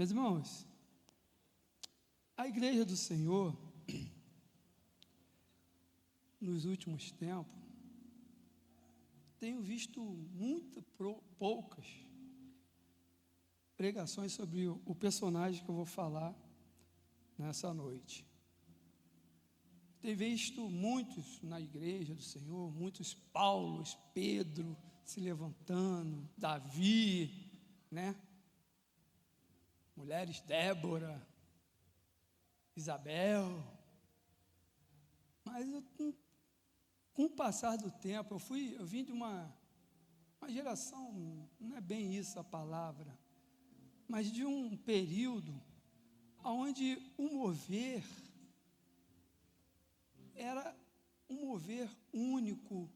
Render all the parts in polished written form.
Meus irmãos, a igreja do Senhor, nos últimos tempos, tenho visto poucas pregações sobre o personagem que eu vou falar nessa noite. Tenho visto muitos na igreja do Senhor, muitos Paulos, Pedro se levantando, Davi, né? Mulheres, Débora, Isabel. Mas com o passar do tempo, eu vim de uma geração, não é bem isso a palavra, mas de um período onde o mover era um mover único,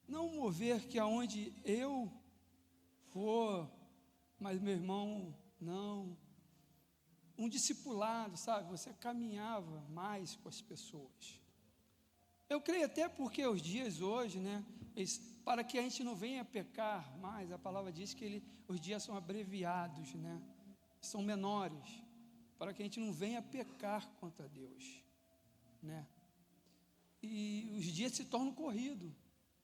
não um mover que aonde eu for, mas meu irmão, não. Um discipulado, sabe? Você caminhava mais com as pessoas. Eu creio até porque os dias hoje, né? Para que a gente não venha pecar mais, a palavra diz que os dias são abreviados, né? São menores, para que a gente não venha pecar contra Deus, né? E os dias se tornam corridos.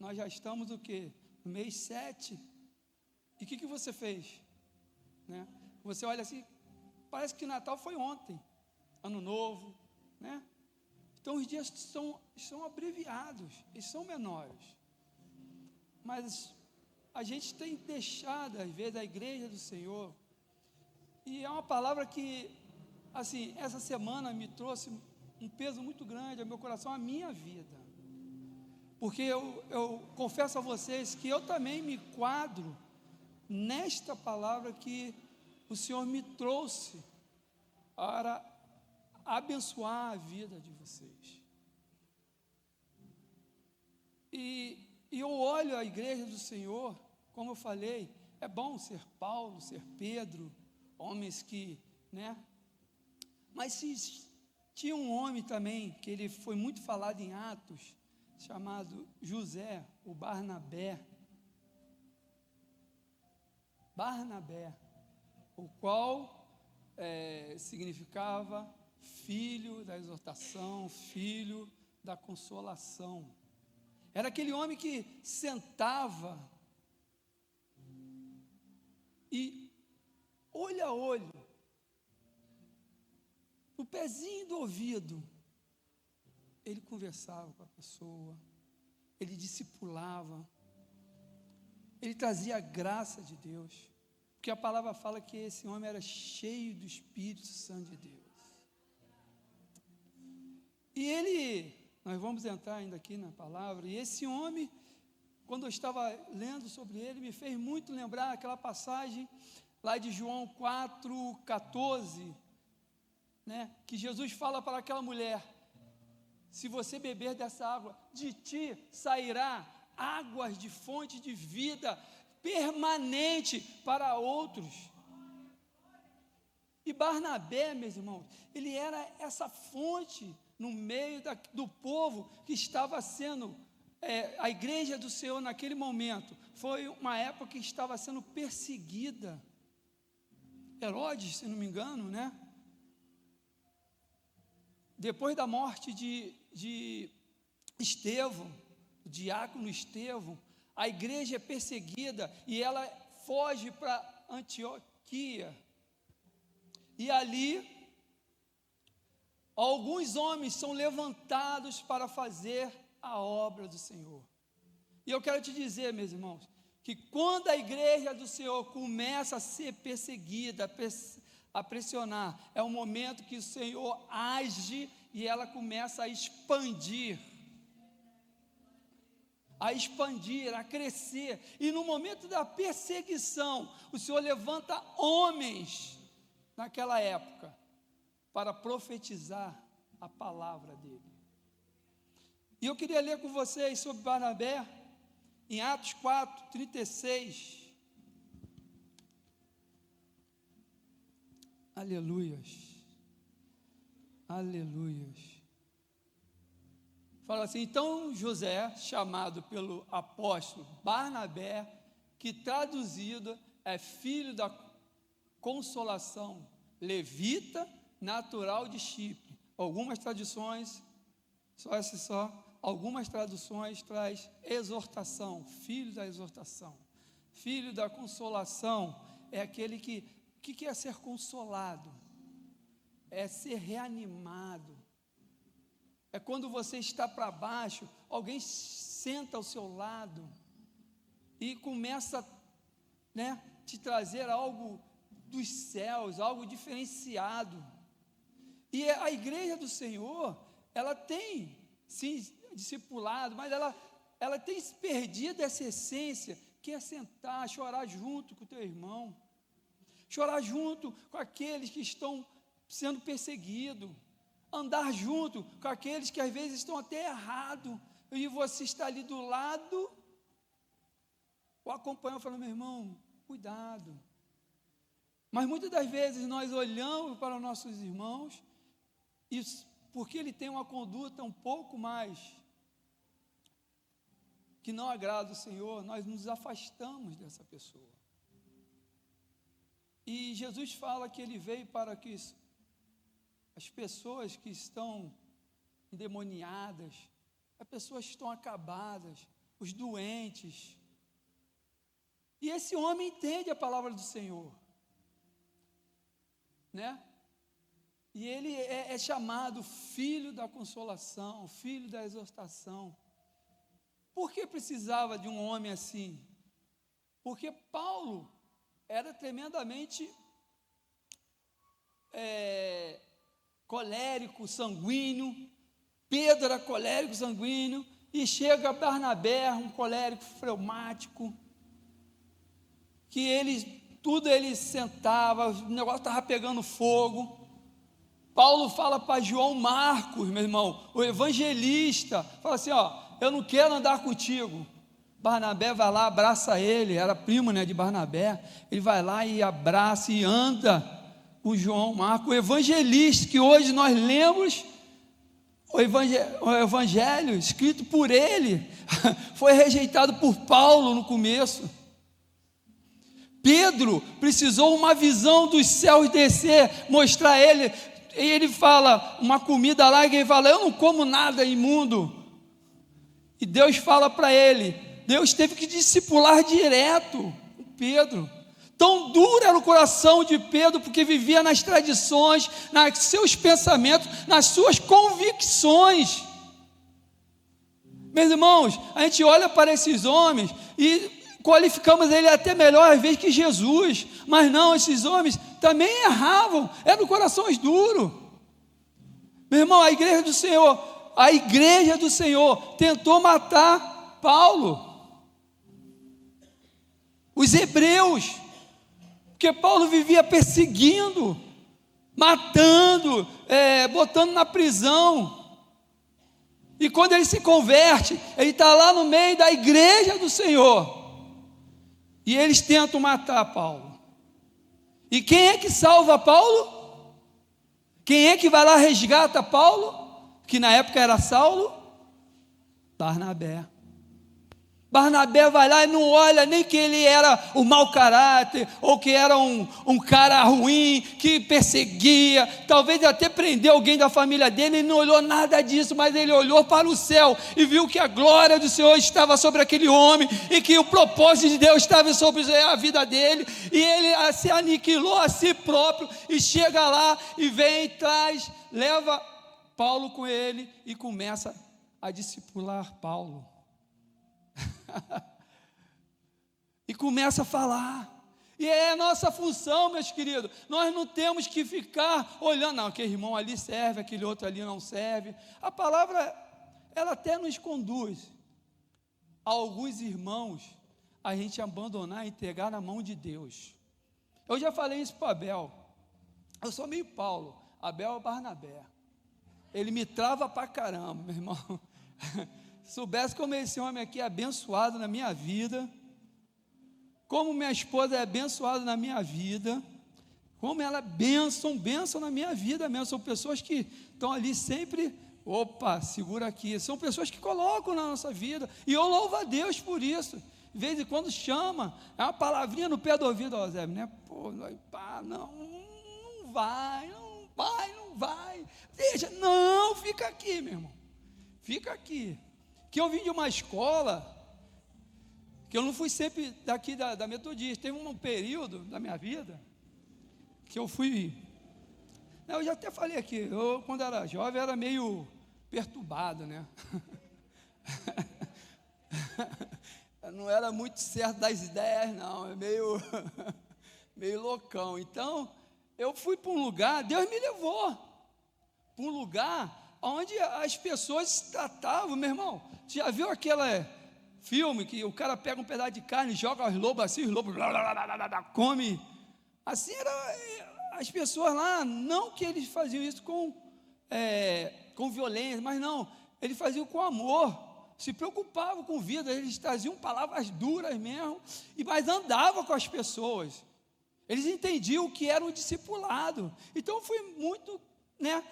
Nós já estamos o quê? No mês 7. E o que você fez? Né? Você olha assim, parece que Natal foi ontem, Ano Novo, né? Então os dias são abreviados, eles são menores. Mas a gente tem deixado, às vezes, a igreja do Senhor, e é uma palavra que, assim, essa semana me trouxe um peso muito grande ao meu coração, à minha vida. Porque eu confesso a vocês que eu também me quadro nesta palavra que o Senhor me trouxe para abençoar a vida de vocês. E eu olho a igreja do Senhor, como eu falei, é bom ser Paulo, ser Pedro, homens que, né? Mas se tinha um homem também, que ele foi muito falado em Atos, chamado José, o Barnabé, o qual significava filho da exortação, filho da consolação. Era aquele homem que sentava e, olho a olho, no pezinho do ouvido, ele conversava com a pessoa, ele discipulava, ele trazia a graça de Deus, porque a palavra fala que esse homem era cheio do Espírito Santo de Deus. E nós vamos entrar ainda aqui na palavra, e esse homem, quando eu estava lendo sobre ele, me fez muito lembrar aquela passagem lá de João 4,14, né, que Jesus fala para aquela mulher: se você beber dessa água, de ti sairá águas de fonte de vida permanente para outros. E Barnabé, meus irmãos, ele era essa fonte no meio do povo que estava sendo, a igreja do Senhor naquele momento, foi uma época que estava sendo perseguida. Herodes, se não me engano, né? Depois da morte de Estevão, o diácono Estevão, a igreja é perseguida e ela foge para Antioquia. E ali, alguns homens são levantados para fazer a obra do Senhor. E eu quero te dizer, meus irmãos, que quando a igreja do Senhor começa a ser perseguida, a pressionar, é o momento que o Senhor age e ela começa a expandir, a crescer. E no momento da perseguição, o Senhor levanta homens naquela época para profetizar a palavra dele. E eu queria ler com vocês sobre Barnabé em Atos 4:36. Aleluias, aleluias. Fala assim: então José, chamado pelo apóstolo Barnabé, que traduzido é filho da consolação, levita, natural de Chipre. Algumas traduções, algumas traduções traz exortação, filho da exortação. Filho da consolação é aquele que é ser consolado, é ser reanimado. É quando você está para baixo, alguém senta ao seu lado e começa, te trazer algo dos céus, algo diferenciado. E a igreja do Senhor, ela tem, sim, discipulado, mas ela tem perdido essa essência, que é sentar, chorar junto com o teu irmão, chorar junto com aqueles que estão sendo perseguidos, andar junto com aqueles que às vezes estão até errados, e você está ali do lado, o acompanhando, falando, meu irmão, cuidado. Mas muitas das vezes nós olhamos para os nossos irmãos, e porque ele tem uma conduta um pouco mais que não agrada o Senhor, nós nos afastamos dessa pessoa. E Jesus fala que ele veio para que as pessoas que estão endemoniadas, as pessoas que estão acabadas, os doentes. E esse homem entende a palavra do Senhor, E ele é chamado filho da consolação, filho da exortação. Por que precisava de um homem assim? Porque Paulo era tremendamente colérico, sanguíneo. Pedro era colérico, sanguíneo. E chega Barnabé, um colérico fleumático, que tudo ele sentava, o negócio estava pegando fogo. Paulo fala para João Marcos, meu irmão, o evangelista, fala assim, eu não quero andar contigo. Barnabé vai lá, abraça ele, era primo, de Barnabé, ele vai lá e abraça e anda com João Marcos, o evangelista, que hoje nós lemos, o evangelho escrito por ele, foi rejeitado por Paulo no começo. Pedro precisou uma visão dos céus descer, mostrar ele. E ele fala, uma comida lá, e ele fala, eu não como nada imundo. E Deus fala para ele, Deus teve que discipular direto o Pedro. Tão duro era o coração de Pedro, porque vivia nas tradições, nos seus pensamentos, nas suas convicções. Meus irmãos, a gente olha para esses homens e qualificamos ele até melhor às vezes que Jesus, mas não, esses homens também erravam, eram corações duros. Meu irmão, a igreja do Senhor tentou matar Paulo, os hebreus, porque Paulo vivia perseguindo, matando, botando na prisão. E quando ele se converte, ele está lá no meio da igreja do Senhor, e eles tentam matar Paulo. E quem é que salva Paulo? Quem é que vai lá resgata Paulo? Que na época era Saulo? Barnabé. Barnabé vai lá e não olha nem que ele era o mau caráter, ou que era um cara ruim, que perseguia, talvez até prendeu alguém da família dele. Ele não olhou nada disso, mas ele olhou para o céu e viu que a glória do Senhor estava sobre aquele homem, e que o propósito de Deus estava sobre a vida dele, e ele se aniquilou a si próprio, e chega lá, e vem, traz, leva Paulo com ele, e começa a discipular Paulo. E começa a falar. E é a nossa função, meus queridos. Nós não temos que ficar olhando, não, aquele irmão ali serve, aquele outro ali não serve. A palavra, ela até nos conduz a alguns irmãos a gente abandonar e entregar na mão de Deus. Eu já falei isso para Abel. Eu sou meio Paulo, Abel é Barnabé. Ele me trava pra caramba, meu irmão. Soubesse como esse homem aqui é abençoado na minha vida, como minha esposa é abençoada na minha vida, como ela é bênção na minha vida mesmo. São pessoas que estão ali sempre, segura aqui, são pessoas que colocam na nossa vida, e eu louvo a Deus por isso. de vez em quando chama, é uma palavrinha no pé do ouvido, ó, Zé, né? Pô, pá, não vai, não vai. Deixa, não, fica aqui, meu irmão. Fica aqui. Que eu vim de uma escola, que eu não fui sempre daqui da Metodista. Teve um período da minha vida que eu fui. Eu já até falei aqui, eu quando era jovem era meio perturbado, né? Eu não era muito certo das ideias, não, é meio loucão. Então, eu fui para um lugar, Deus me levou para um lugar onde as pessoas se tratavam, meu irmão. Você já viu aquele filme que o cara pega um pedaço de carne, joga os lobos assim, os lobos come? Assim era as pessoas lá, não que eles faziam isso com violência, mas não, eles faziam com amor. Se preocupavam com vida, eles traziam palavras duras mesmo, mas andavam com as pessoas. Eles entendiam o que era um discipulado. Então foi muito, né?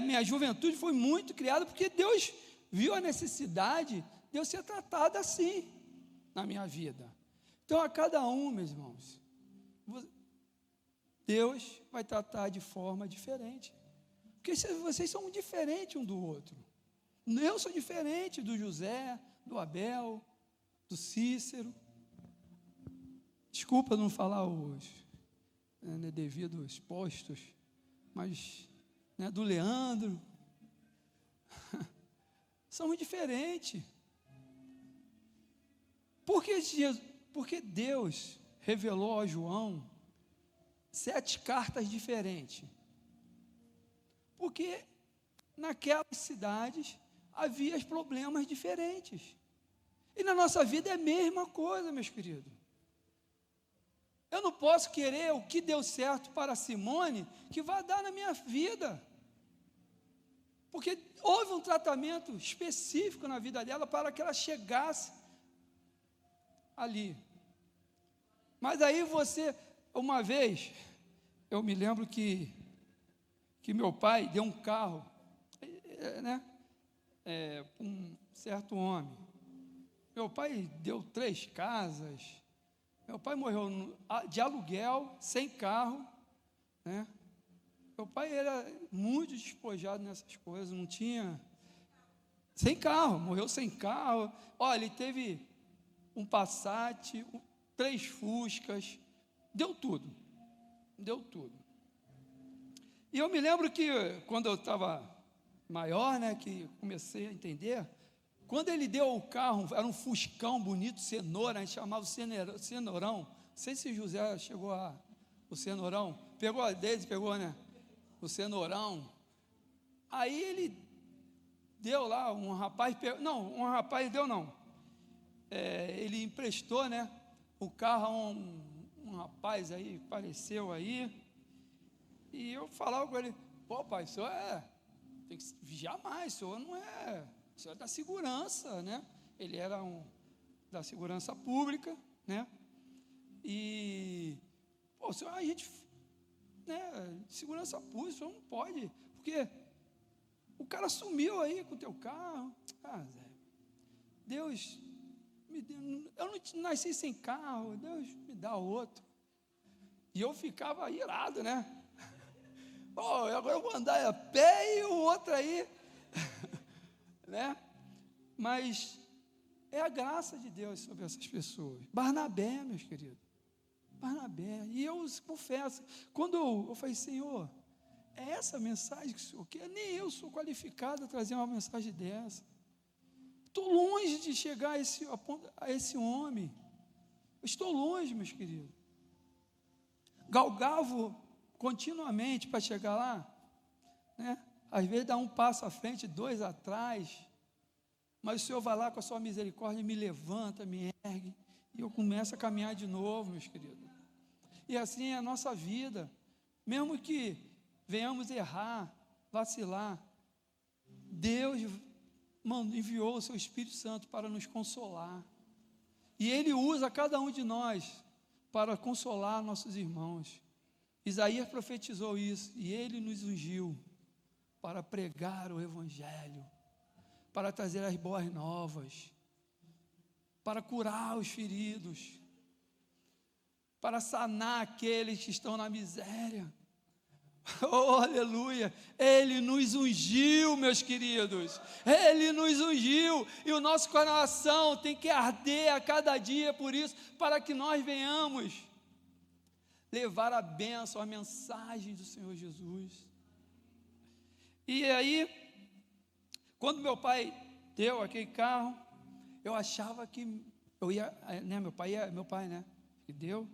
Minha juventude foi muito criada porque Deus viu a necessidade de eu ser tratado assim na minha vida. Então a cada um, meus irmãos, Deus vai tratar de forma diferente. Porque vocês são diferentes um do outro. Eu sou diferente do José, do Abel, do Cícero. Desculpa não falar os devidos postos, mas do Leandro. Somos diferentes. Porque Deus revelou a João 7 cartas diferentes. Porque naquelas cidades havia problemas diferentes. E na nossa vida é a mesma coisa, meus queridos. Eu não posso querer o que deu certo para Simone, que vai dar na minha vida. Porque houve um tratamento específico na vida dela para que ela chegasse ali. Mas aí uma vez, eu me lembro que meu pai deu um carro, um certo homem. Meu pai deu 3 casas. Meu pai morreu de aluguel, sem carro, né? Meu pai era muito despojado nessas coisas, não tinha, sem carro, morreu sem carro. Olha, ele teve um Passat, 3 Fuscas, deu tudo. E eu me lembro que quando eu estava maior, né, que comecei a entender, quando ele deu o carro, era um Fuscão bonito, cenoura, a gente chamava o cenourão. Não sei se José chegou o cenourão, pegou né? O cenourão. Aí ele deu lá, ele emprestou, né, o carro a um rapaz aí, apareceu aí, e eu falava com ele, pô pai, o senhor tem que vigiar mais, o senhor não é, o senhor é da segurança, né? Ele era da segurança pública, né? E, pô, o senhor, a gente, né, segurança pública, o senhor não pode, porque o cara sumiu aí com o teu carro. Zé, Deus me deu, eu não nasci sem carro, Deus me dá outro. E eu ficava irado, né? Agora eu vou andar a pé e o outro aí, né? Mas é a graça de Deus sobre essas pessoas. Barnabé, meus queridos, Barnabé. E eu confesso, quando eu falei, Senhor, é essa mensagem que o Senhor quer? Nem eu sou qualificado a trazer uma mensagem dessa. Estou longe de chegar a esse homem. Estou longe, meus queridos. Galgavo continuamente para chegar lá, né? Às vezes dá um passo à frente, 2 atrás, mas o Senhor vai lá com a sua misericórdia, me levanta, me ergue, e eu começo a caminhar de novo, meus queridos. E assim é a nossa vida, mesmo que venhamos errar, vacilar, Deus enviou o seu Espírito Santo para nos consolar, e Ele usa cada um de nós para consolar nossos irmãos. Isaías profetizou isso, e Ele nos ungiu para pregar o Evangelho, para trazer as boas novas. para curar os feridos, para sanar aqueles que estão na miséria. Oh, aleluia, Ele nos ungiu, meus queridos, Ele nos ungiu, e o nosso coração tem que arder a cada dia por isso, para que nós venhamos levar a bênção, a mensagem do Senhor Jesus. E aí, quando meu pai deu aquele carro, eu achava que eu ia, né, meu pai, né, que deu,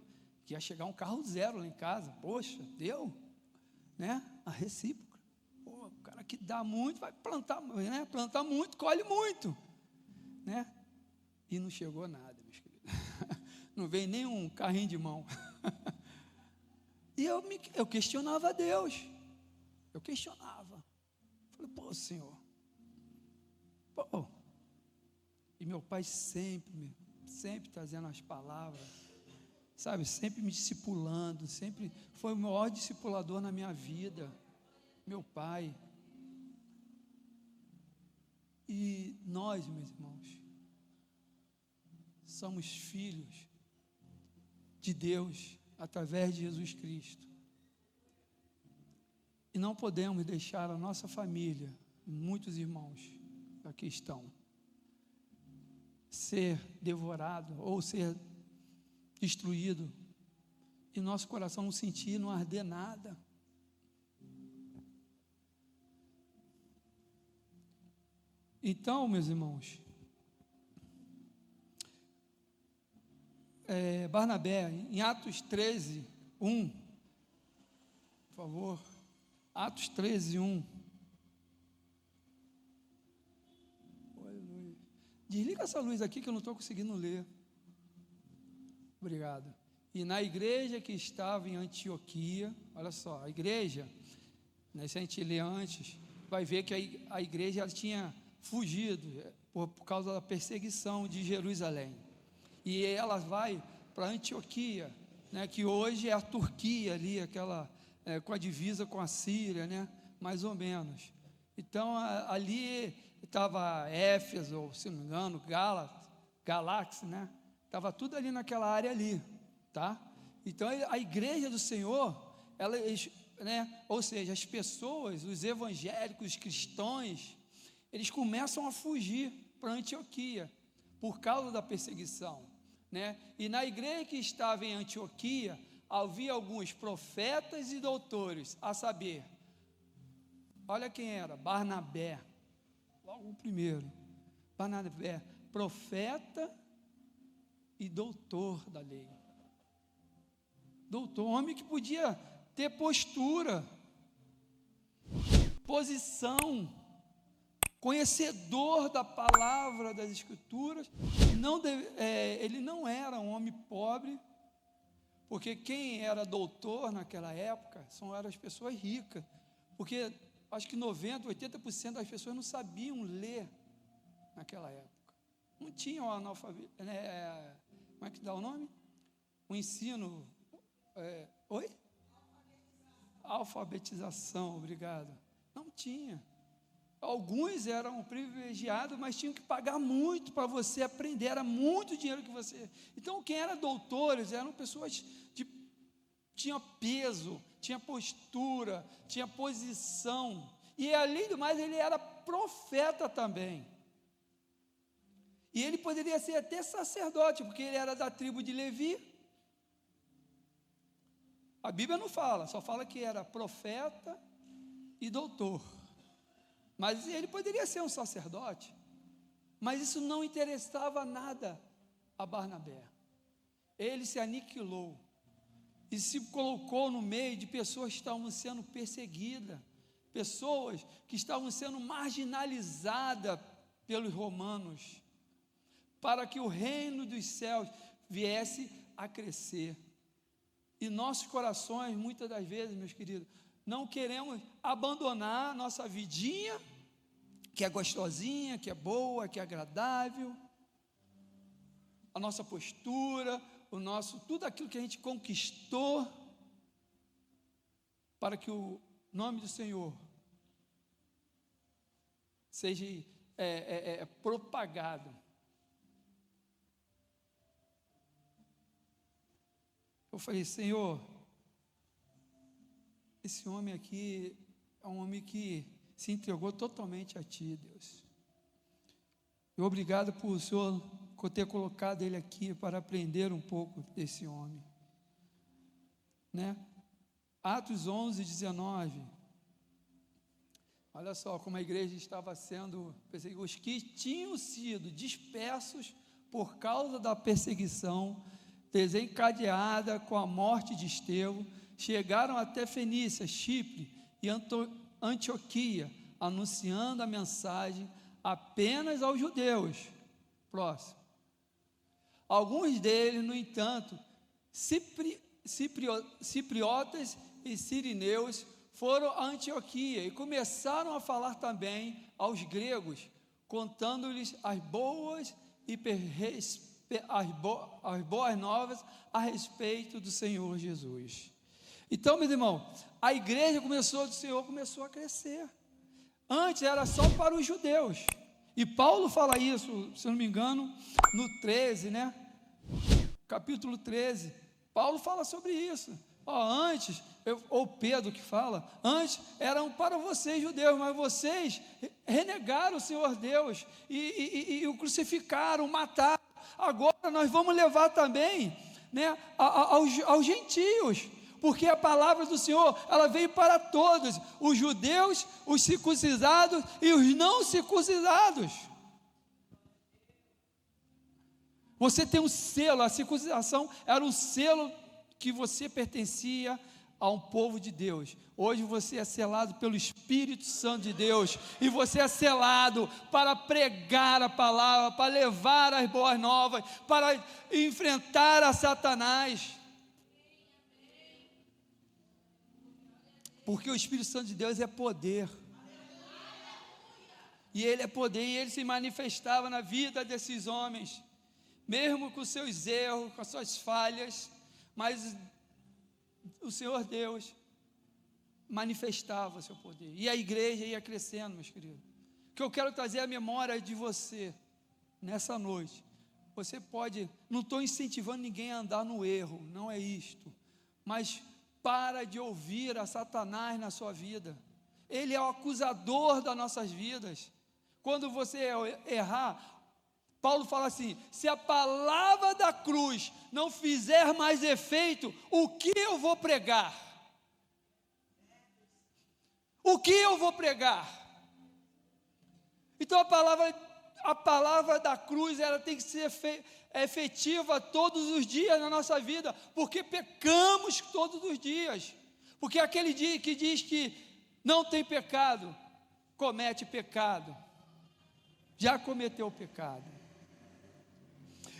que ia chegar um carro zero lá em casa. Poxa, deu, né, a recíproca. Pô, o cara que dá muito vai plantar, né, plantar muito, colhe muito, né, e não chegou nada, meus queridos, não veio nem um carrinho de mão, e eu questionava a Deus, falei, pô, Senhor, pô, e meu pai sempre trazendo as palavras, sabe, sempre me discipulando, sempre foi o maior discipulador na minha vida, meu pai. E nós, meus irmãos, somos filhos de Deus através de Jesus Cristo. E não podemos deixar a nossa família, muitos irmãos aqui estão, ser devorado ou ser destruído, e nosso coração não sentir, não arder nada. Então, meus irmãos, Barnabé, em Atos 13, 1, por favor, Atos 13, 1. Aleluia. Desliga essa luz aqui que eu não estou conseguindo ler. Obrigado. E na igreja que estava em Antioquia, olha só, a igreja, né, se a gente ler antes, vai ver que a igreja ela tinha fugido por causa da perseguição de Jerusalém. E ela vai para Antioquia, né, que hoje é a Turquia ali, aquela com a divisa com a Síria, né, mais ou menos. Então ali estava Éfeso, se não me engano, Galáxia, né? Estava tudo ali naquela área ali, tá? Então a igreja do Senhor, né, ou seja, as pessoas, os evangélicos, os cristãos, eles começam a fugir para Antioquia por causa da perseguição, né? E na igreja que estava em Antioquia havia alguns profetas e doutores, a saber, olha quem era, Barnabé, logo o primeiro, Barnabé, profeta e doutor da lei, doutor, homem que podia ter postura, posição, conhecedor da palavra das Escrituras, ele não era um homem pobre, porque quem era doutor naquela época eram as pessoas ricas, porque acho que 90%, 80% das pessoas não sabiam ler naquela época, não tinham analfabeto, né, como é que dá o nome? O ensino, alfabetização, obrigado, não tinha. Alguns eram privilegiados, mas tinham que pagar muito para você aprender, era muito dinheiro que você... Então, quem era doutores eram pessoas que tinham peso, tinha postura, tinha posição, e além do mais, ele era profeta também. E ele poderia ser até sacerdote, porque ele era da tribo de Levi. A Bíblia não fala, só fala que era profeta e doutor. Mas ele poderia ser um sacerdote, mas isso não interessava nada a Barnabé. Ele se aniquilou e se colocou no meio de pessoas que estavam sendo perseguidas, pessoas que estavam sendo marginalizadas pelos romanos, para que o reino dos céus viesse a crescer. E nossos corações, muitas das vezes, meus queridos, não queremos abandonar nossa vidinha, que é gostosinha, que é boa, que é agradável, a nossa postura, tudo aquilo que a gente conquistou, para que o nome do Senhor seja propagado. eu falei: Senhor, esse homem aqui é um homem que se entregou totalmente a Ti, Deus. E obrigado por o Senhor ter colocado ele aqui para aprender um pouco desse homem, né? Atos 11, 19. Olha só como a igreja estava sendo perseguida. Os que tinham sido dispersos por causa da perseguição desencadeada com a morte de Estevão, chegaram até Fenícia, Chipre e Antioquia, anunciando a mensagem apenas aos judeus. Próximo. Alguns deles, no entanto, cipriotas e sirineus, foram a Antioquia e começaram a falar também aos gregos, contando-lhes as boas novas a respeito do Senhor Jesus. Então, meus irmãos, a igreja do Senhor começou a crescer. Antes era só para os judeus. E Paulo fala isso, se eu não me engano, no 13, né? Capítulo 13. Paulo fala sobre isso. Antes, ou Pedro que fala, antes eram para vocês judeus, mas vocês renegaram o Senhor Deus e o crucificaram, mataram. Agora nós vamos levar também, né, aos gentios, porque a palavra do Senhor, ela veio para todos, os judeus, os circuncidados e os não circuncidados. Você tem um selo, a circuncidação era um selo que você pertencia a um povo de Deus. Hoje você é selado pelo Espírito Santo de Deus, e você é selado para pregar a palavra, para levar as boas novas, para enfrentar a Satanás. Porque o Espírito Santo de Deus é poder. E ele é poder, e ele se manifestava na vida desses homens, mesmo com seus erros, com as suas falhas, mas o Senhor Deus manifestava o seu poder, e a igreja ia crescendo, meus queridos. Que eu quero trazer a memória de você, nessa noite. Você pode, não estou incentivando ninguém a andar no erro, não é isto, mas para de ouvir a Satanás na sua vida. Ele é o acusador das nossas vidas. Quando você errar, Paulo fala assim: se a palavra da cruz não fizer mais efeito, o que eu vou pregar? O que eu vou pregar? Então a palavra da cruz, ela tem que ser efetiva todos os dias na nossa vida, porque pecamos todos os dias. Porque aquele dia que diz que não tem pecado, comete pecado, já cometeu pecado.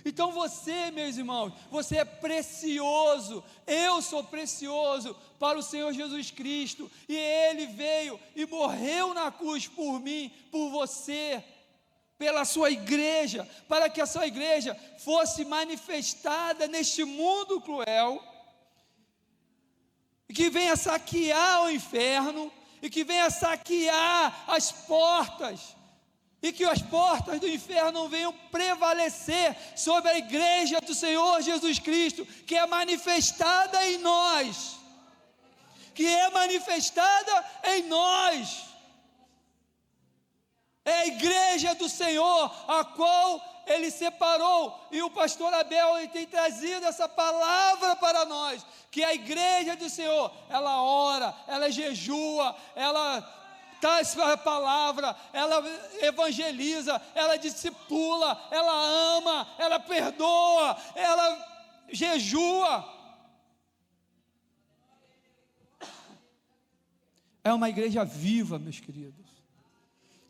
Então você, meus irmãos, você é precioso, eu sou precioso para o Senhor Jesus Cristo, e Ele veio e morreu na cruz por mim, por você, pela sua igreja, para que a sua igreja fosse manifestada neste mundo cruel, e que venha saquear o inferno, e que venha saquear as portas, e que as portas do inferno não venham prevalecer sobre a igreja do Senhor Jesus Cristo, que é manifestada em nós, é a igreja do Senhor, a qual Ele separou, e o pastor Abel, ele tem trazido essa palavra para nós, que a igreja do Senhor, ela ora, ela jejua, ela traz a palavra, ela evangeliza, ela discipula, ela ama, ela perdoa, ela jejua. É uma igreja viva, meus queridos.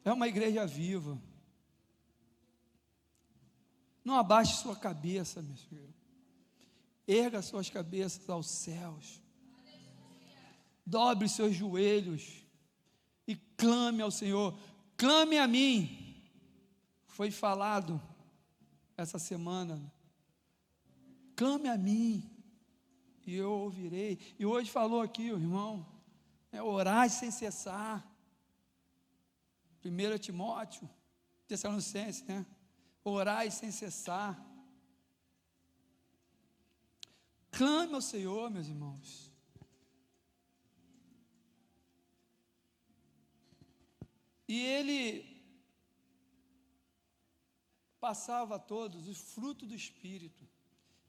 É uma igreja viva. Não abaixe sua cabeça, meus queridos. Erga suas cabeças aos céus. Dobre seus joelhos e clame ao Senhor. Clame a mim. Foi falado essa semana. Clame a mim e eu ouvirei. E hoje falou aqui o irmão, orar sem cessar. 1 Timóteo, Tessalonicenses, né? Orai sem cessar. Clame ao Senhor, meus irmãos. E ele passava a todos o fruto do Espírito.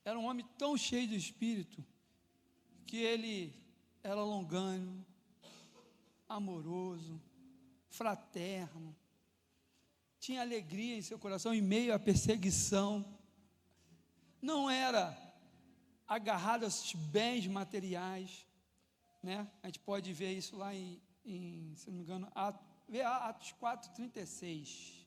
Era um homem tão cheio do Espírito, que ele era longânimo, amoroso, fraterno, tinha alegria em seu coração em meio à perseguição, não era agarrado aos bens materiais, né? A gente pode ver isso lá se não me engano, Atos 4:36.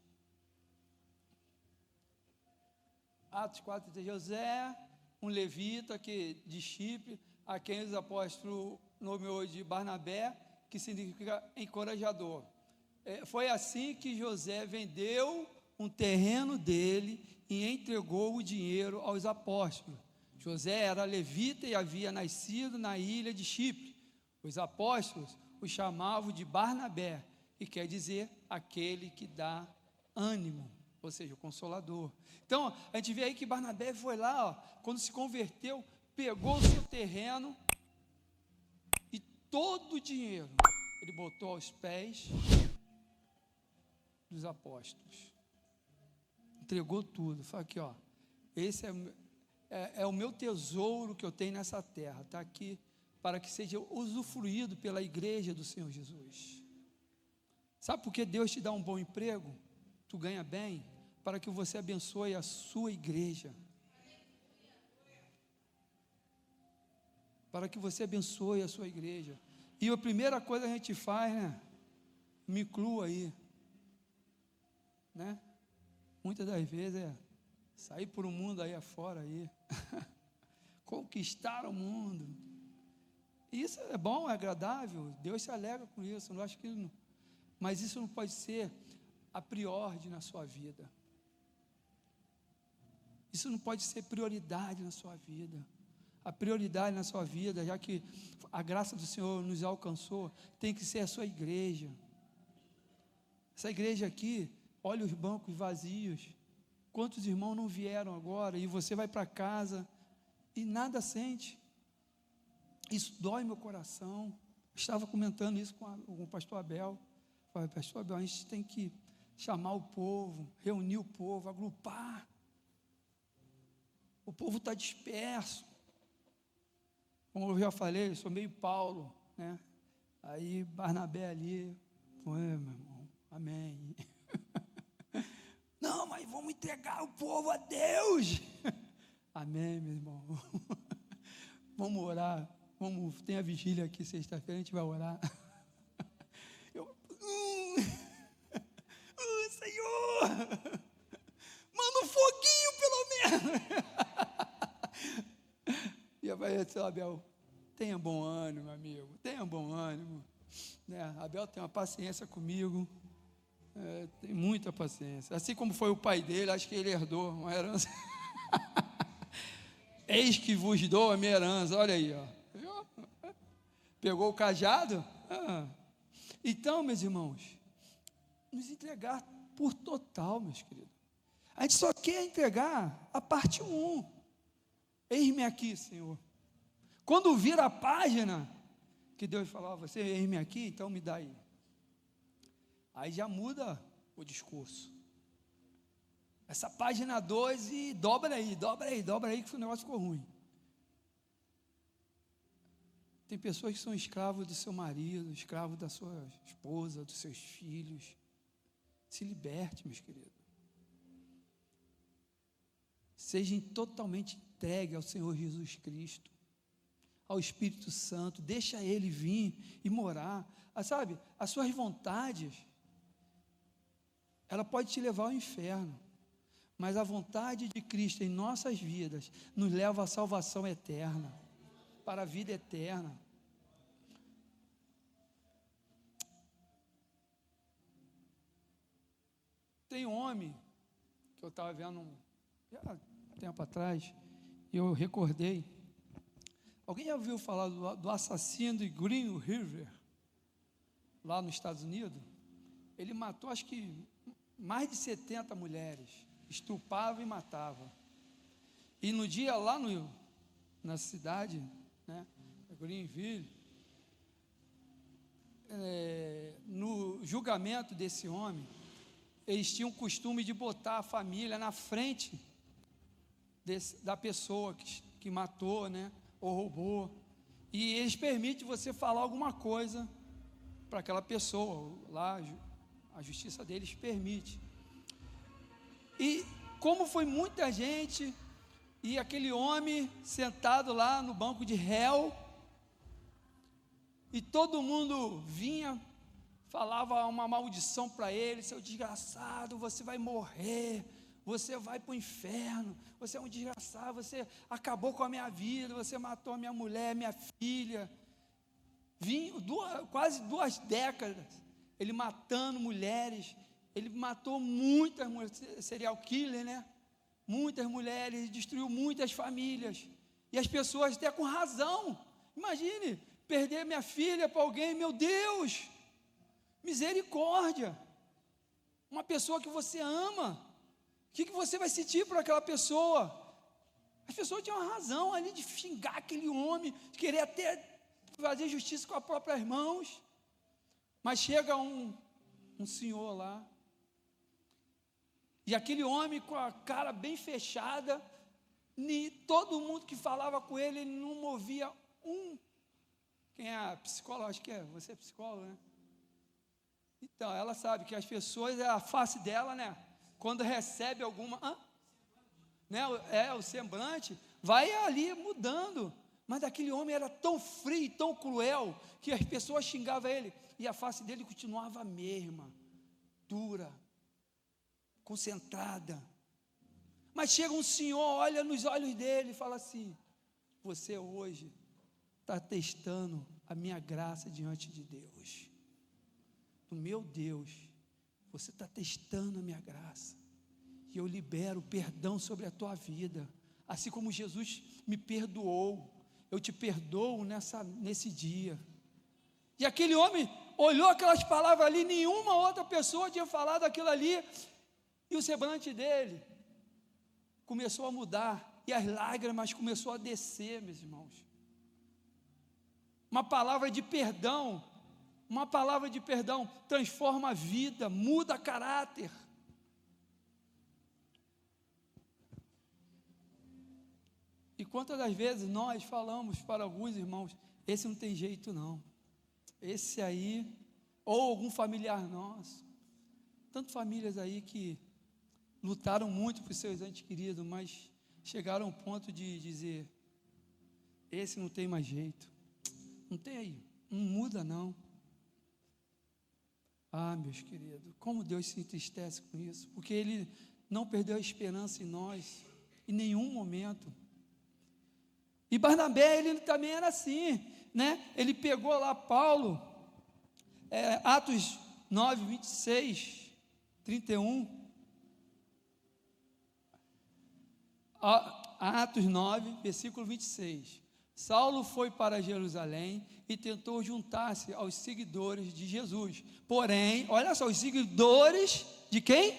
Atos 4:36. José, um levita de Chipre, a quem os apóstolos nomeou de Barnabé, que significa encorajador. Foi assim que José vendeu um terreno dele e entregou o dinheiro aos apóstolos. José era levita e havia nascido na ilha de Chipre. Os apóstolos o chamavam de Barnabé, que quer dizer aquele que dá ânimo, ou seja, o Consolador. Então, a gente vê aí que Barnabé foi lá, ó, quando se converteu, pegou o seu terreno e todo o dinheiro ele botou aos pés dos apóstolos. Entregou tudo. Falou aqui, ó, esse é o meu tesouro que eu tenho nessa terra, está aqui para que seja usufruído pela igreja do Senhor Jesus. Sabe por que Deus te dá um bom emprego? Tu ganha bem, para que você abençoe a sua igreja. Para que você abençoe a sua igreja. E a primeira coisa que a gente faz, né? Me incluo aí, né? Muitas das vezes é sair por um mundo aí afora aí, conquistar o mundo. Isso é bom, é agradável, Deus se alegra com isso. Eu não acho que não, mas isso não pode ser a priori na sua vida. Isso não pode ser prioridade na sua vida. A prioridade na sua vida, já que a graça do Senhor nos alcançou, tem que ser a sua igreja. Essa igreja aqui, olha os bancos vazios. Quantos irmãos não vieram agora e você vai para casa e nada sente? Isso dói meu coração. Eu estava comentando isso com o pastor Abel. Falei, pastor Abel, a gente tem que chamar o povo, reunir o povo, agrupar. O povo está disperso. Como eu já falei, eu sou meio Paulo, né? Aí Barnabé ali, meu irmão, amém. Não, mas vamos entregar o povo a Deus. Amém, meu irmão. Vamos orar. Tem a vigília aqui sexta-feira, a gente vai orar. Senhor, manda um foguinho pelo menos. E apareceu Abel, tenha bom ânimo, amigo, tenha bom ânimo, né? Abel tem uma paciência comigo, tem muita paciência, assim como foi o pai dele, acho que ele herdou uma herança. Eis que vos dou a minha herança, olha aí, ó. Pegou o cajado? Então, meus irmãos, nos entregar por total, meus queridos. A gente só quer entregar a parte 1. Eis-me aqui, Senhor. Quando vira a página, que Deus falava, você, eis-me aqui, então me dá aí. Aí já muda o discurso. Essa página 2 e dobra aí, que o negócio ficou ruim. Tem pessoas que são escravos do seu marido, escravos da sua esposa, dos seus filhos. Se liberte, meus queridos. Sejam totalmente entregues ao Senhor Jesus Cristo, ao Espírito Santo. Deixa Ele vir e morar. Sabe, as suas vontades, ela pode te levar ao inferno, mas a vontade de Cristo em nossas vidas nos leva à salvação eterna, para a vida eterna. Tem um homem que eu estava vendo já um tempo atrás, e eu recordei. Alguém já ouviu falar do assassino de Green River, lá nos Estados Unidos? Ele matou, acho que, mais de 70 mulheres, estuprava e matava. E no dia lá na cidade, né, Greenville, no julgamento desse homem, eles tinham o costume de botar a família na frente da pessoa que matou, né, ou roubou, e eles permitem você falar alguma coisa para aquela pessoa, lá a justiça deles permite. E como foi muita gente, e aquele homem sentado lá no banco de réu, e todo mundo vinha, falava uma maldição para ele: seu desgraçado, você vai morrer, você vai para o inferno, você é um desgraçado, você acabou com a minha vida, você matou a minha mulher, minha filha. Quase 2 décadas, ele matando mulheres, ele matou muitas mulheres, serial killer, né? Muitas mulheres, destruiu muitas famílias, e as pessoas até com razão. Imagine, perder minha filha para alguém, meu Deus, misericórdia, uma pessoa que você ama, o que você vai sentir por aquela pessoa? As pessoas tinham razão ali de xingar aquele homem, de querer até fazer justiça com as próprias mãos, mas chega um senhor lá, e aquele homem com a cara bem fechada, todo mundo que falava com ele, ele não movia quem é a psicóloga? Acho que você é psicóloga, né? Então, ela sabe que as pessoas, a face dela, né, quando recebe alguma, né, o semblante, vai ali mudando, mas aquele homem era tão frio, tão cruel, que as pessoas xingavam ele, e a face dele continuava a mesma, dura, concentrada. Mas chega um senhor, olha nos olhos dele e fala assim: você hoje está testando a minha graça diante de Deus. Do meu Deus, você está testando a minha graça, e eu libero perdão sobre a tua vida, assim como Jesus me perdoou, eu te perdoo nesse dia. E aquele homem olhou aquelas palavras ali, nenhuma outra pessoa tinha falado aquilo ali, e o semblante dele começou a mudar, e as lágrimas começaram a descer, meus irmãos. Uma palavra de perdão transforma a vida, muda caráter. E quantas das vezes nós falamos para alguns irmãos: esse não tem jeito não, esse aí, ou algum familiar nosso, tantas famílias aí que lutaram muito por seus entes queridos, mas chegaram ao ponto de dizer: esse não tem mais jeito, não tem aí, não muda não. Meus queridos, como Deus se entristece com isso, porque Ele não perdeu a esperança em nós, em nenhum momento. E Barnabé, ele também era assim, né? Ele pegou lá Paulo, Atos 9, 26, 31, Atos 9, versículo 26. Saulo foi para Jerusalém e tentou juntar-se aos seguidores de Jesus. Porém, olha só, os seguidores de quem?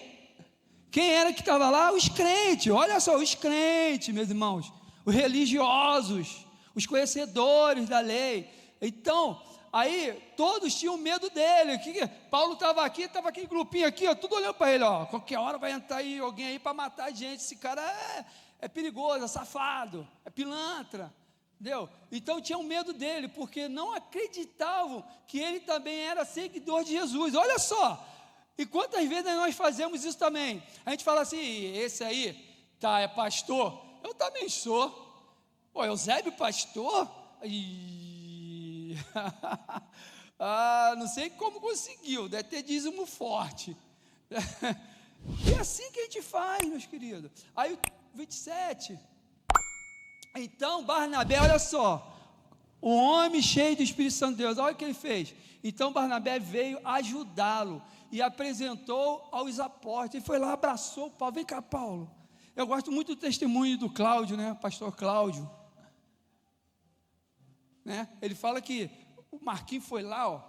Quem era que estava lá? Os crentes. Olha só, os crentes, meus irmãos, os religiosos, os conhecedores da lei. Então, aí todos tinham medo dele. Paulo estava aquele grupinho aqui, ó, tudo olhando para ele, ó, qualquer hora vai entrar aí alguém aí para matar a gente. Esse cara é perigoso, é safado, é pilantra. Entendeu? Então tinham medo dele, porque não acreditavam que ele também era seguidor de Jesus. Olha só, e quantas vezes nós fazemos isso também? A gente fala assim: esse aí é pastor, eu também sou. Eusébio pastor? Não sei como conseguiu, deve ter dízimo forte. É assim que a gente faz, meus queridos. Aí o 27. Então Barnabé, olha só, o homem cheio do Espírito Santo de Deus, olha o que ele fez. Então Barnabé veio ajudá-lo e apresentou aos apóstolos. Ele foi lá, abraçou o Paulo. Vem cá, Paulo. Eu gosto muito do testemunho do Cláudio, né? Pastor Cláudio, né? Ele fala que o Marquinhos foi lá, ó,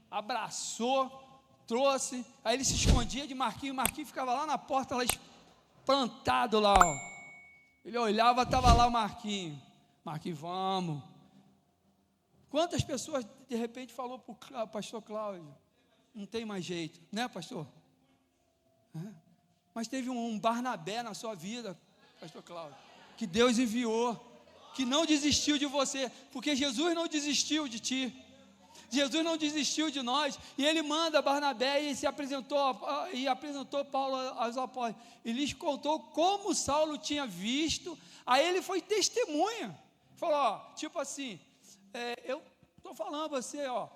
abraçou, trouxe. Aí ele se escondia de Marquinhos. Marquinhos ficava lá na porta, lá plantado lá, ó. Ele olhava, estava lá o Marquinhos. mas que vamos. Quantas pessoas de repente falou para o pastor Cláudio, não tem mais jeito, né, pastor? Mas teve um Barnabé na sua vida, pastor Cláudio, que Deus enviou, que não desistiu de você, porque Jesus não desistiu de ti, Jesus não desistiu de nós, e ele manda Barnabé e apresentou Paulo aos apóstolos, e lhes contou como Saulo tinha visto, aí ele foi testemunha, falou, ó, tipo assim, eu estou falando a você, ó,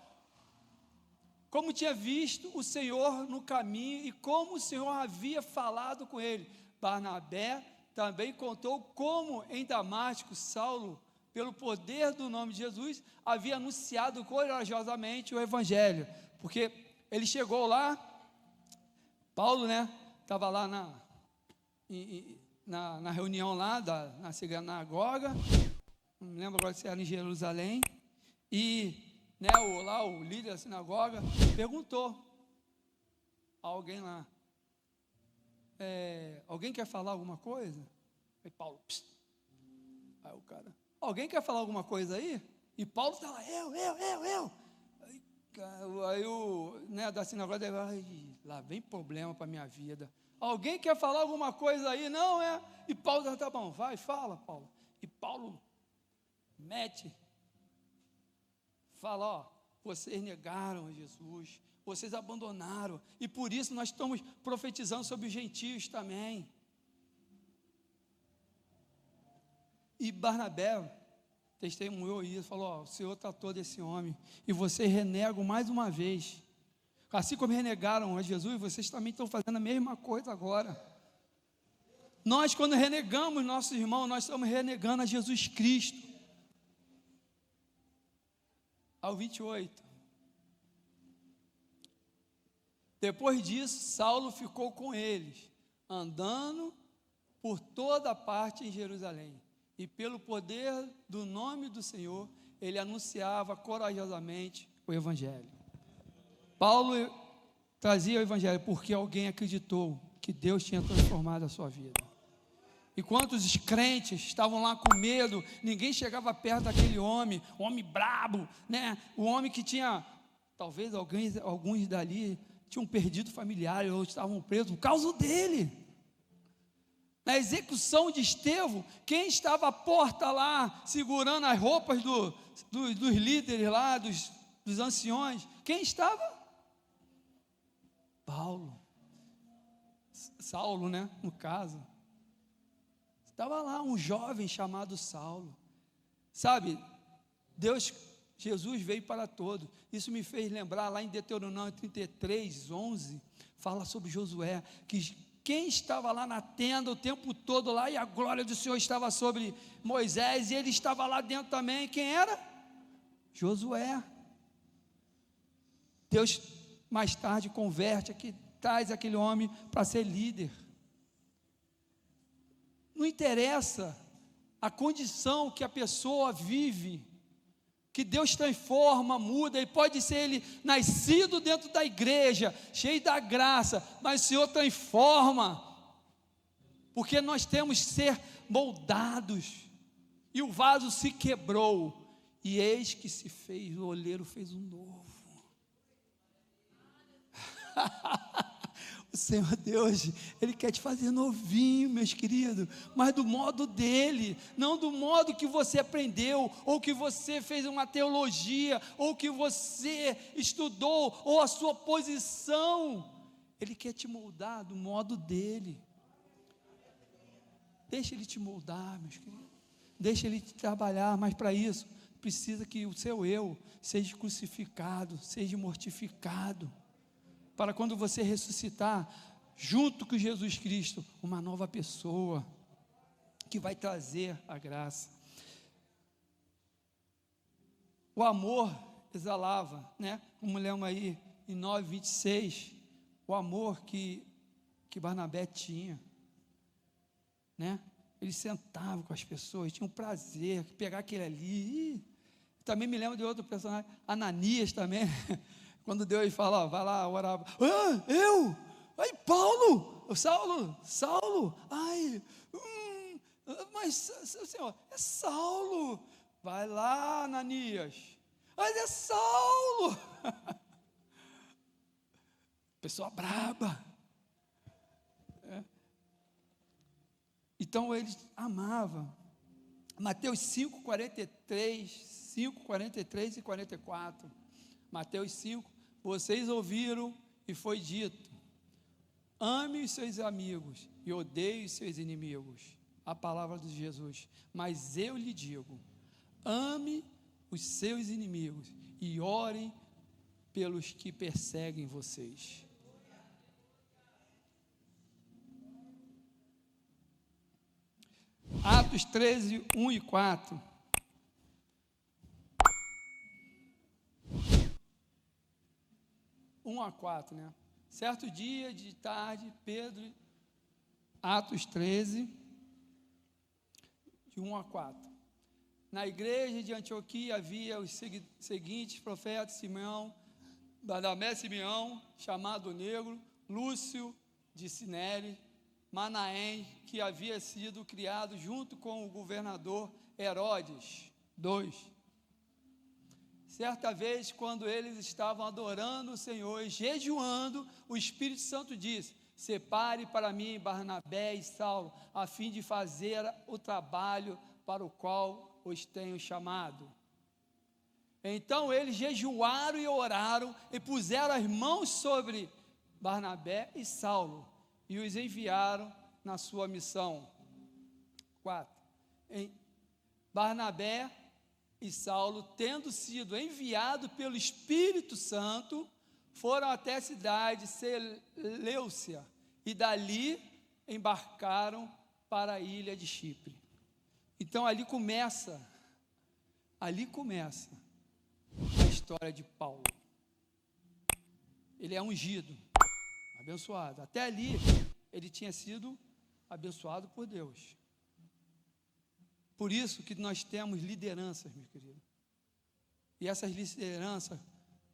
como tinha visto o Senhor no caminho e como o Senhor havia falado com ele. Barnabé também contou como em Damasco Saulo, pelo poder do nome de Jesus, havia anunciado corajosamente o Evangelho, porque ele chegou lá, Paulo, né, estava lá na reunião lá, na sinagoga, não me lembro agora se era em Jerusalém, e o líder da sinagoga perguntou a alguém lá, alguém quer falar alguma coisa? Aí Paulo, psst. Aí o cara, alguém quer falar alguma coisa aí? E Paulo está lá, eu. Aí da sinagoga, lá vem problema para a minha vida. Alguém quer falar alguma coisa aí? Não, E Paulo, tá bom, vai, fala, Paulo. E Paulo fala, ó, vocês negaram a Jesus, vocês abandonaram, e por isso nós estamos profetizando sobre os gentios também. E Barnabé testemunhou isso, falou, ó, o Senhor tratou desse homem, e vocês renegam mais uma vez, assim como renegaram a Jesus, vocês também estão fazendo a mesma coisa agora. Nós, quando renegamos nossos irmãos, nós estamos renegando a Jesus Cristo. Ao 28. Depois disso, Saulo ficou com eles, andando por toda parte em Jerusalém, e pelo poder do nome do Senhor, ele anunciava corajosamente o Evangelho. Paulo trazia o Evangelho porque alguém acreditou que Deus tinha transformado a sua vida. Enquanto os crentes estavam lá com medo, ninguém chegava perto daquele homem brabo, né? O homem que tinha, talvez alguns dali tinham perdido familiares, ou estavam presos por causa dele. Na execução de Estevão, quem estava à porta lá, segurando as roupas dos líderes lá, dos anciões, quem estava? Saulo, né? No caso. Estava lá um jovem chamado Saulo, sabe, Jesus veio para todos, isso me fez lembrar lá em Deuteronômio 33, 11, fala sobre Josué, que quem estava lá na tenda o tempo todo lá, e a glória do Senhor estava sobre Moisés, e ele estava lá dentro também, quem era? Josué. Deus mais tarde traz aquele homem para ser líder. Não interessa a condição que a pessoa vive, que Deus transforma, muda, e pode ser ele nascido dentro da igreja, cheio da graça, mas o Senhor transforma, porque nós temos que ser moldados, e o vaso se quebrou, e eis que se fez, o oleiro fez um novo. O Senhor Deus, Ele quer te fazer novinho, meus queridos, mas do modo dEle, não do modo que você aprendeu, ou que você fez uma teologia, ou que você estudou, ou a sua posição. Ele quer te moldar do modo dEle. Deixa Ele te moldar, meus queridos, deixa Ele te trabalhar, mas para isso, precisa que o seu eu seja crucificado, seja mortificado, para quando você ressuscitar, junto com Jesus Cristo, uma nova pessoa, que vai trazer a graça. O amor exalava, né? Como lemos aí em 9:26, o amor que Barnabé tinha, né? Ele sentava com as pessoas, tinha um prazer, pegar aquele ali. Também me lembro de outro personagem, Ananias também. Quando Deus fala, ó, vai lá orar. Eu? Ai, Saulo, ai, Mas, Senhor, é Saulo. Vai lá, Ananias. Mas é Saulo. Pessoa braba. Então eles amavam. Mateus 5, 43 e 44. Mateus 5, vocês ouviram e foi dito: ame os seus amigos e odeie os seus inimigos. A palavra de Jesus. Mas eu lhe digo: ame os seus inimigos e orem pelos que perseguem vocês. Atos 13, 1 e 4. A 4, né? Certo dia de tarde, Pedro, Atos 13, de 1 a 4. Na igreja de Antioquia havia os seguintes profetas: Simeão, Barnabé, Simeão, chamado Negro, Lúcio de Cinéria, Manaém, que havia sido criado junto com o governador Herodes. 2. Certa vez, quando eles estavam adorando o Senhor e jejuando, o Espírito Santo disse: separe para mim Barnabé e Saulo, a fim de fazer o trabalho para o qual os tenho chamado. Então eles jejuaram e oraram e puseram as mãos sobre Barnabé e Saulo e os enviaram na sua missão. 4. Barnabé e Saulo, tendo sido enviados pelo Espírito Santo, foram até a cidade Seleucia e dali embarcaram para a ilha de Chipre. Então ali começa a história de Paulo. Ele é ungido, abençoado. Até ali ele tinha sido abençoado por Deus. Por isso que nós temos lideranças, meus queridos. E essas lideranças,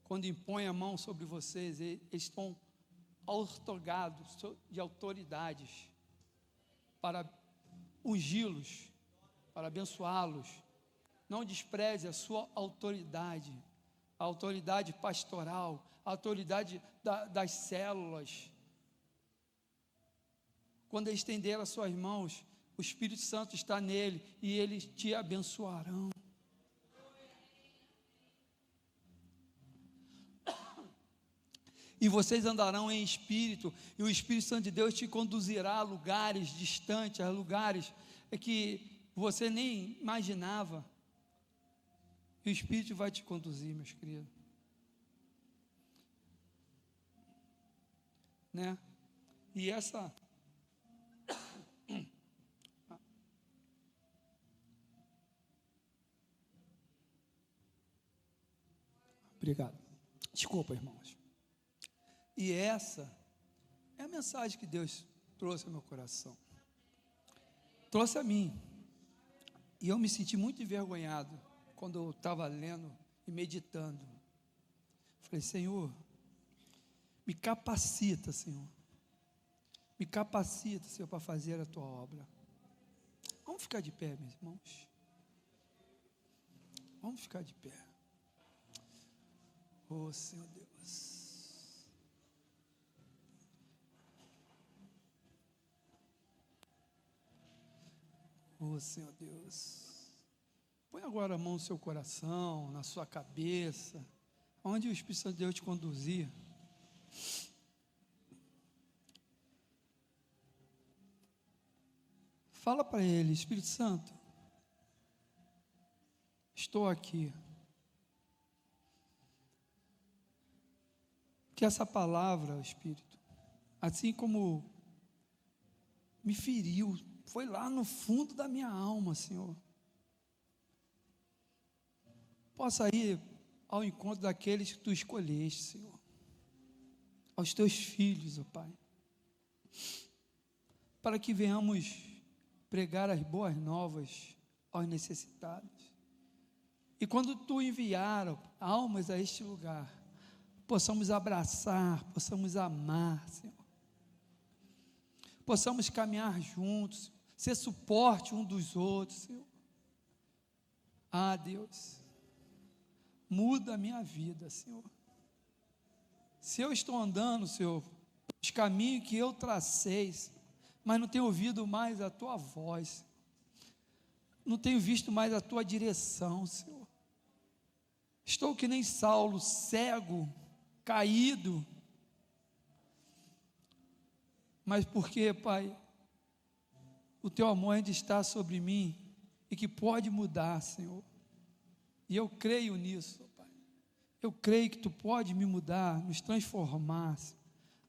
quando impõem a mão sobre vocês, eles estão outorgados de autoridades para ungí-los, para abençoá-los. Não despreze a sua autoridade, a autoridade pastoral, a autoridade das células. Quando estender as suas mãos, o Espírito Santo está nele e eles te abençoarão. E vocês andarão em espírito, e o Espírito Santo de Deus te conduzirá a lugares distantes, a lugares que você nem imaginava. E o Espírito vai te conduzir, meus queridos. Né? E essa... Obrigado. Desculpa, irmãos. E essa é a mensagem que Deus trouxe ao meu coração. Trouxe a mim. E eu me senti muito envergonhado quando eu estava lendo e meditando. Falei: Senhor, me capacita, Senhor. Me capacita, Senhor, para fazer a tua obra. Vamos ficar de pé, meus irmãos. Vamos ficar de pé. Oh, Senhor Deus. Oh, Senhor Deus. Põe agora a mão no seu coração, na sua cabeça, onde o Espírito Santo de Deus te conduzir. Fala para ele: Espírito Santo, estou aqui. Que essa palavra, Espírito, assim como me feriu, foi lá no fundo da minha alma, Senhor, possa ir ao encontro daqueles que Tu escolheste, Senhor, aos Teus filhos, ó Pai, para que venhamos pregar as boas novas aos necessitados. E quando Tu enviar almas a este lugar, possamos abraçar, possamos amar, Senhor. Possamos caminhar juntos, ser suporte um dos outros, Senhor. Ah, Deus, muda a minha vida, Senhor. Se eu estou andando, Senhor, os caminhos que eu tracei, mas não tenho ouvido mais a Tua voz, não tenho visto mais a Tua direção, Senhor. Estou que nem Saulo, cego, caído. Mas porque, Pai, o Teu amor ainda está sobre mim e que pode mudar, Senhor. E eu creio nisso, Pai. Eu creio que Tu pode me mudar, nos transformar, Senhor,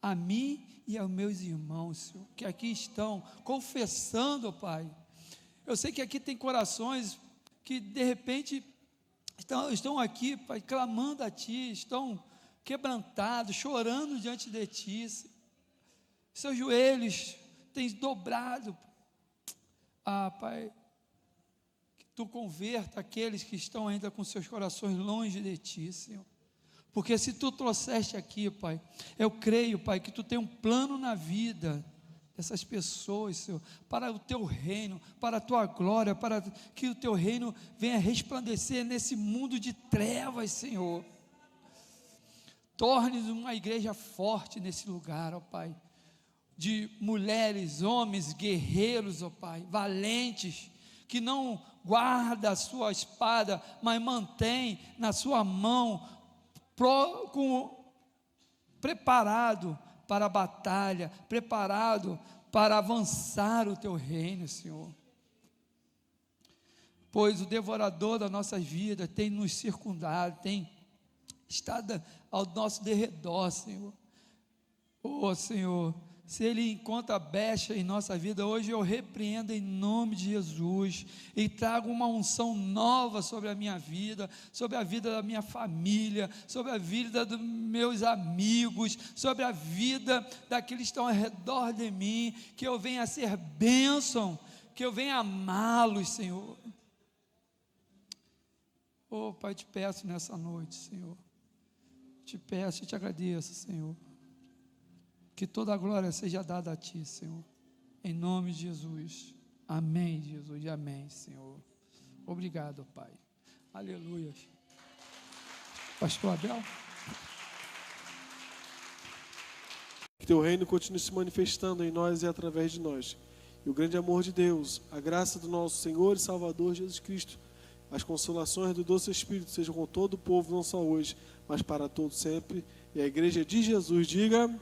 a mim e aos meus irmãos, Senhor, que aqui estão confessando, Pai. Eu sei que aqui tem corações que de repente estão aqui, Pai, clamando a Ti, estão quebrantados, chorando diante de Ti, Senhor. Seus joelhos têm dobrado. Ah, Pai, que Tu converta aqueles que estão ainda com seus corações longe de Ti, Senhor. Porque se Tu trouxeste aqui, Pai, eu creio, Pai, que Tu tem um plano na vida dessas pessoas, Senhor, para o Teu reino, para a Tua glória, para que o Teu reino venha resplandecer nesse mundo de trevas, Senhor. Torne-nos uma igreja forte nesse lugar, ó Pai, de mulheres, homens, guerreiros, ó Pai, valentes, que não guarda a sua espada, mas mantém na sua mão, preparado para a batalha, preparado para avançar o Teu reino, Senhor. Pois o devorador das nossas vidas tem nos circundado, tem estado ao nosso derredor, Senhor. Oh, Senhor, se ele encontra brecha em nossa vida, hoje eu repreendo em nome de Jesus e trago uma unção nova sobre a minha vida, sobre a vida da minha família, sobre a vida dos meus amigos, sobre a vida daqueles que estão ao redor de mim, que eu venha a ser bênção, que eu venha amá-los, Senhor. Oh, Pai, te peço nessa noite, Senhor, te peço e te agradeço, Senhor, que toda a glória seja dada a Ti, Senhor, em nome de Jesus. Amém, Jesus, e amém, Senhor. Obrigado, Pai. Aleluia. Pastor Abel. Que Teu reino continue se manifestando em nós e através de nós. E o grande amor de Deus, a graça do nosso Senhor e Salvador Jesus Cristo, as consolações do doce Espírito sejam com todo o povo, não só hoje, mas para todos sempre. E a igreja de Jesus diga...